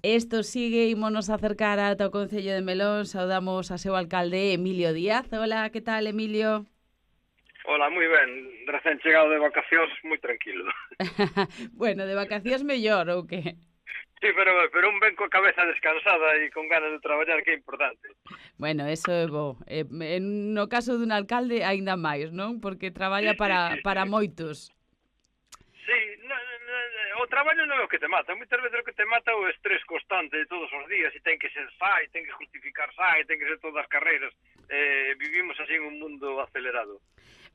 Isto sigue, ímonos acercar ata o Concello de Melón. Saudamos a seu alcalde Emilio Díaz. Hola, que tal, Emilio? Hola, moi ben. Recén chegado de vacacións, moi tranquilo. Bueno, de vacacións mellor, ou que? Sí, pero un ben coa cabeza descansada e con ganas de traballar, que é importante. Bueno, eso é bo. No caso dun alcalde, aínda máis, non? Porque Sí, traballa sí, para sí. moitos. Sí, o traballo non é o que te mata. Moitas veces o que te mata é o estrés constante de todos os días e ten que ser sai, ten que justificar sai, ten que ser todas as carreiras. Vivimos así en un mundo acelerado.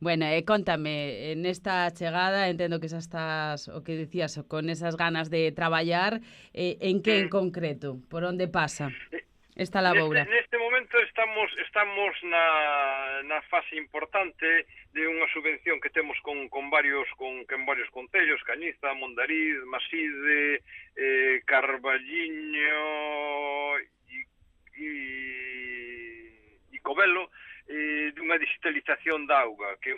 Bueno, cóntame, nesta chegada, entendo que xa estás, o que dicías, con esas ganas de traballar, en que en Mm. concreto? Por onde pasa Eh, esta Neste, laboura? neste momento estamos na fase importante de unha subvención que temos con varios concellos, Cañiza, Mondariz, Maside, Carballiño e Covelo, dunha digitalización da auga, que é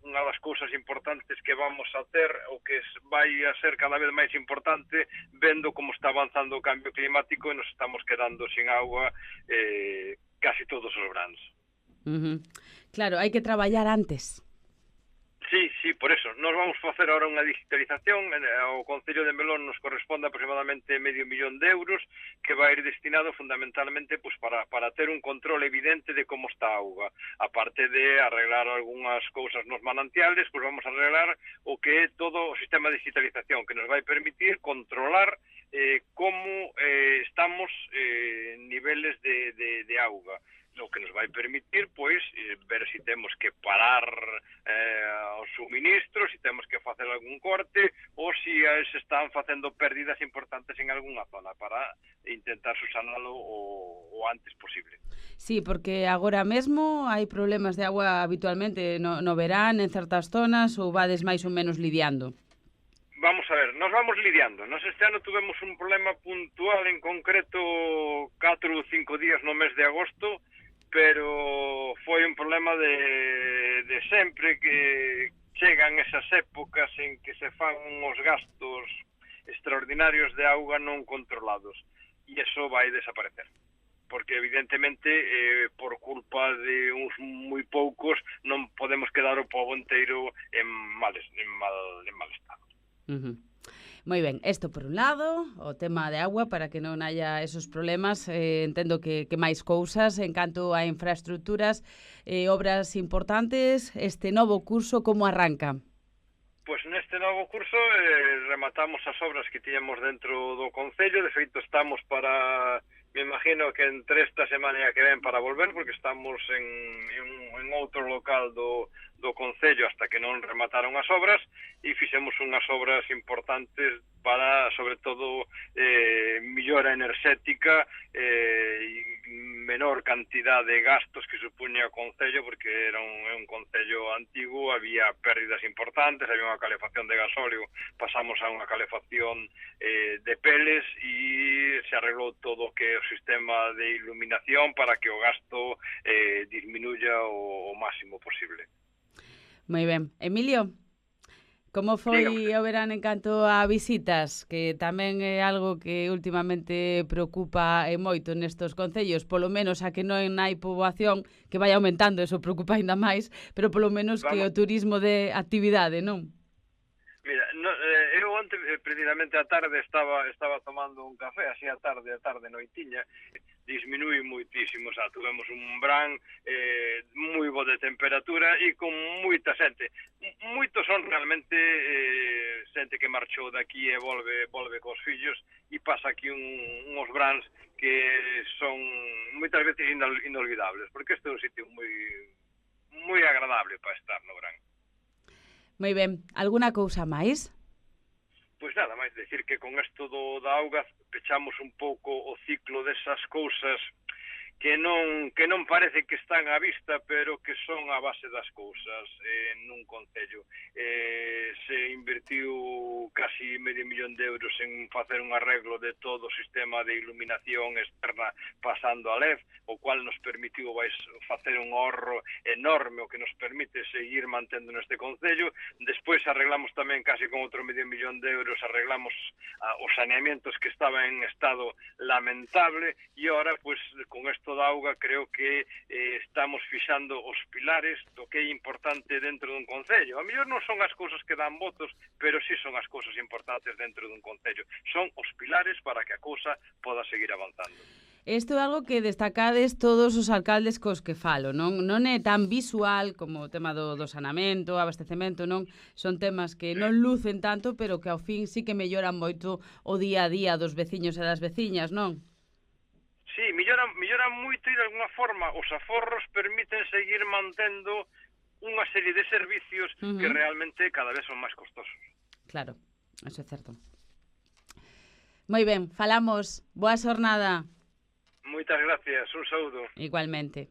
unha das cousas importantes que vamos a ter, o que vai a ser cada vez máis importante, vendo como está avanzando o cambio climático e nos estamos quedando sin auga casi todos os veranos. Claro, hai que traballar antes. Sí, por eso. Nos vamos facer ahora unha digitalización. Ao Concello de Melón nos corresponde aproximadamente €500.000 que vai ir destinado fundamentalmente pues, para ter un control evidente de como está a auga. Aparte de arreglar algunhas cousas nos manantiales, pues vamos a arreglar o que é todo o sistema de digitalización que nos vai permitir controlar como estamos en niveles de auga, o que nos vai permitir, pois, ver se temos que parar os suministros, se temos que facer algún corte, ou se se están facendo pérdidas importantes en algunha zona para intentar subsanalo o antes posible. Sí, porque agora mesmo hai problemas de agua habitualmente no verán, en certas zonas, ou vades máis ou menos lidiando? Vamos a ver, nos vamos lidiando. Nos este ano tuvemos un problema puntual, en concreto 4 ou 5 días no mes de agosto, pero foi un problema de sempre que chegan esas épocas en que se fan uns gastos extraordinarios de auga non controlados e eso vai desaparecer porque evidentemente por culpa de uns moi poucos non podemos quedar o pobo inteiro en mal estado. Moi ben, isto por un lado, o tema de agua, para que non haya esos problemas, entendo que máis cousas en canto a infraestructuras, obras importantes, este novo curso como arranca? Pois neste novo curso rematamos as obras que tiñamos dentro do Concello, de feito estamos me imagino que entre esta semana e a que ven para volver, porque estamos en outro local do Concello hasta que non remataron as obras e fixemos unhas obras importantes para, sobre todo, millora enerxética e menor cantidad de gastos que supuña o Concello, porque era un Concello antigo, había pérdidas importantes, había unha calefacción de gasóleo, pasamos a unha calefacción de peles e se arreglou todo o que é o sistema de iluminación para que o gasto disminuya o máximo posible. Moi ben. Emilio, como foi o verán en canto a visitas, que tamén é algo que últimamente preocupa moito nestes concellos, polo menos a que non hai poboación que vai aumentando, eso preocupa ainda máis, pero polo menos que o turismo de actividade, non? Mira, eu onte precisamente a tarde estaba tomando un café, así a tarde noitiña, disminui moitísimo, xa tuvemos un verán moi bo de temperatura e con moita xente. Moitos son realmente xente que marchou daqui e volve cos fillos e pasa aquí uns veráns que son moitas veces inolvidables, porque este é un sitio moi agradable para estar no verán. Moi ben. Alguna cousa máis? Pois nada máis decir que con isto da auga pechamos un pouco o ciclo desas cousas non parece que están á vista, pero que son a base das cousas nun concello. Se invertiu casi $500.000 en facer un arreglo de todo o sistema de iluminación externa pasando a LED, o cual nos permitiu facer un ahorro enorme, o que nos permite seguir mantendo neste concello. Despois arreglamos tamén casi con outro $500.000, arreglamos os saneamientos que estaban en estado lamentable, e ahora, pues, con isto da auga, creo que estamos fixando os pilares do que é importante dentro dun concello. A mellor non son as cousas que dan votos, pero sí son as cousas importantes dentro dun concello. Son os pilares para que a cousa poda seguir avanzando. Isto é algo que destacades todos os alcaldes cos que falo, non é tan visual como o tema do sanamento, abastecemento, non son temas que non lucen tanto, pero que ao fin sí que melloran moito o día a día dos veciños e das veciñas, non? Sí, melloran moito, e de alguna forma os aforros permiten seguir mantendo unha serie de servicios que realmente cada vez son máis costosos. Claro, eso é certo. Moi ben, falamos. Boa xornada. Moitas gracias, un saúdo. Igualmente.